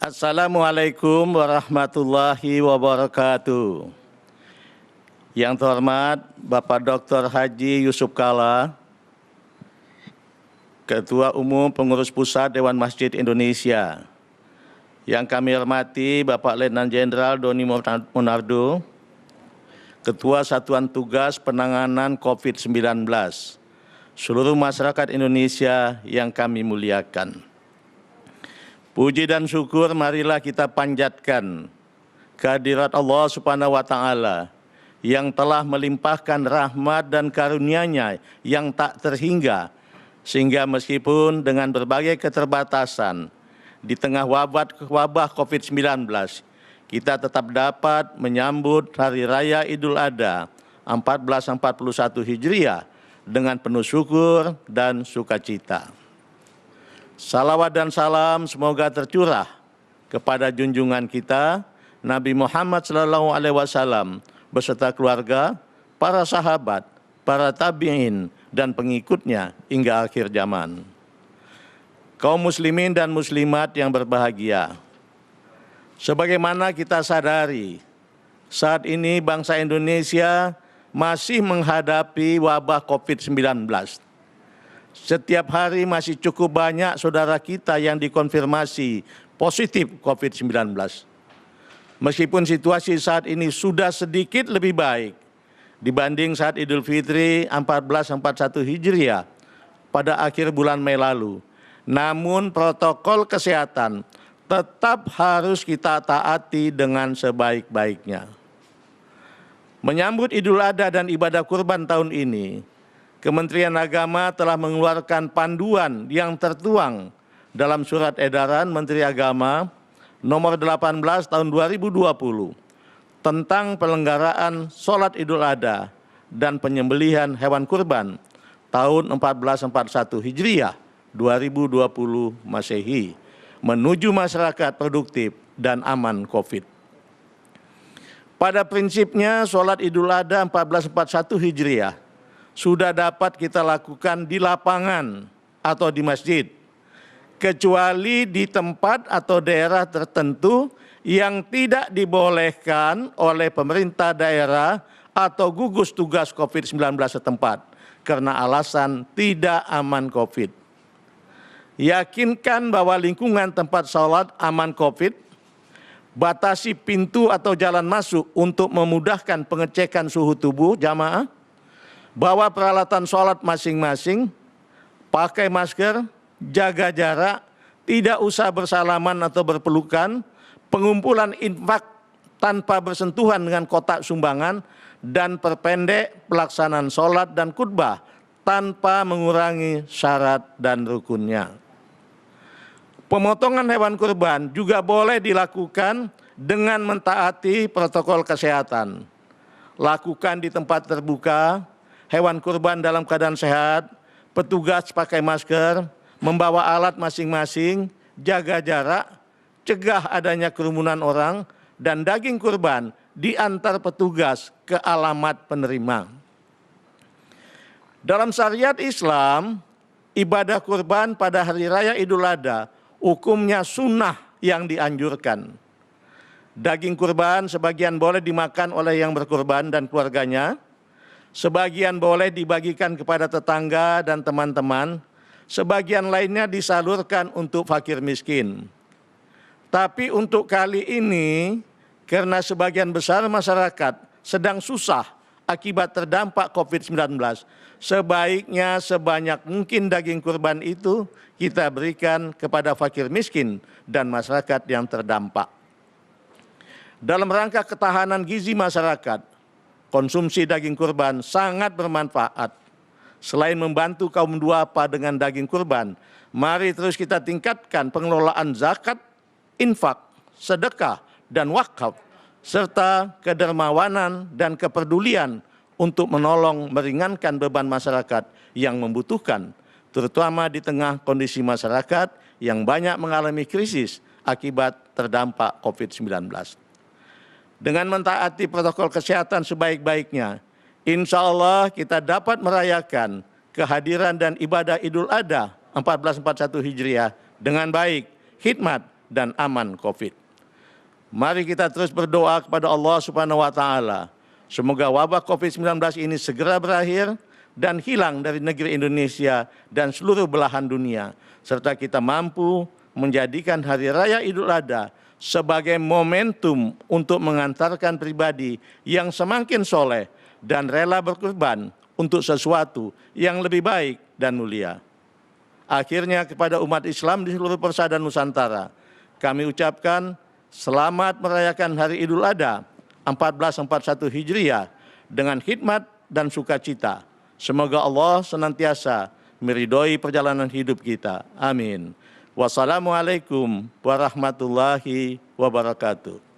Assalamualaikum warahmatullahi wabarakatuh. Yang terhormat Bapak Dr. Haji Yusuf Kalla, Ketua Umum Pengurus Pusat Dewan Masjid Indonesia. Yang kami hormati Bapak Letnan Jenderal Doni Monardo, Ketua Satuan Tugas Penanganan COVID-19, seluruh masyarakat Indonesia yang kami muliakan. Puji dan syukur marilah kita panjatkan kehadirat Allah Subhanahu wa Ta'ala yang telah melimpahkan rahmat dan karunia-Nya yang tak terhingga, sehingga meskipun dengan berbagai keterbatasan di tengah wabah COVID-19, kita tetap dapat menyambut Hari Raya Idul Adha 1441 Hijriah dengan penuh syukur dan sukacita. Salawat dan salam semoga tercurah kepada junjungan kita Nabi Muhammad SAW beserta keluarga, para sahabat, para tabi'in dan pengikutnya hingga akhir zaman. Kaum muslimin dan muslimat yang berbahagia, sebagaimana kita sadari, saat ini bangsa Indonesia masih menghadapi wabah COVID-19. Setiap hari masih cukup banyak saudara kita yang dikonfirmasi positif COVID-19. Meskipun situasi saat ini sudah sedikit lebih baik dibanding saat Idul Fitri 1441 Hijriah pada akhir bulan Mei lalu, namun protokol kesehatan tetap harus kita taati dengan sebaik-baiknya. Menyambut Idul Adha dan ibadah kurban tahun ini, Kementerian Agama telah mengeluarkan panduan yang tertuang dalam Surat Edaran Menteri Agama nomor 18 tahun 2020 tentang pelenggaraan sholat Idul Adha dan penyembelihan hewan kurban tahun 1441 Hijriah 2020 Masehi menuju masyarakat produktif dan aman COVID. Pada prinsipnya sholat Idul Adha 1441 Hijriah sudah dapat kita lakukan di lapangan atau di masjid, kecuali di tempat atau daerah tertentu yang tidak dibolehkan oleh pemerintah daerah atau gugus tugas COVID-19 setempat karena alasan tidak aman COVID. Yakinkan bahwa lingkungan tempat sholat aman COVID, batasi pintu atau jalan masuk untuk memudahkan pengecekan suhu tubuh jamaah, bawa peralatan sholat masing-masing, pakai masker, jaga jarak, tidak usah bersalaman atau berpelukan, pengumpulan infak tanpa bersentuhan dengan kotak sumbangan, dan perpendek pelaksanaan sholat dan khutbah tanpa mengurangi syarat dan rukunnya. Pemotongan hewan kurban juga boleh dilakukan dengan mentaati protokol kesehatan. Lakukan di tempat terbuka, hewan kurban dalam keadaan sehat, petugas pakai masker, membawa alat masing-masing, jaga jarak, cegah adanya kerumunan orang, dan daging kurban diantar petugas ke alamat penerima. Dalam syariat Islam, ibadah kurban pada Hari Raya Idul Adha hukumnya sunnah yang dianjurkan. Daging kurban sebagian boleh dimakan oleh yang berkurban dan keluarganya, sebagian boleh dibagikan kepada tetangga dan teman-teman, sebagian lainnya disalurkan untuk fakir miskin. Tapi untuk kali ini, karena sebagian besar masyarakat sedang susah akibat terdampak COVID-19, sebaiknya sebanyak mungkin daging kurban itu kita berikan kepada fakir miskin dan masyarakat yang terdampak. Dalam rangka ketahanan gizi masyarakat, konsumsi daging kurban sangat bermanfaat. Selain membantu kaum duafa dengan daging kurban, mari terus kita tingkatkan pengelolaan zakat, infak, sedekah, dan wakaf, serta kedermawanan dan kepedulian untuk menolong meringankan beban masyarakat yang membutuhkan, terutama di tengah kondisi masyarakat yang banyak mengalami krisis akibat terdampak COVID-19. Dengan mentaati protokol kesehatan sebaik-baiknya, insya Allah kita dapat merayakan kehadiran dan ibadah Idul Adha 1441 Hijriah dengan baik, hikmat, dan aman COVID. Mari kita terus berdoa kepada Allah Subhanahu wa taala. Semoga wabah COVID-19 ini segera berakhir dan hilang dari negeri Indonesia dan seluruh belahan dunia, serta kita mampu menjadikan Hari Raya Idul Adha sebagai momentum untuk mengantarkan pribadi yang semakin soleh dan rela berkorban untuk sesuatu yang lebih baik dan mulia. Akhirnya kepada umat Islam di seluruh persada Nusantara, kami ucapkan selamat merayakan Hari Idul Adha 1441 Hijriah dengan hikmat dan sukacita. Semoga Allah senantiasa meridhoi perjalanan hidup kita. Amin. Wassalamualaikum warahmatullahi wabarakatuh.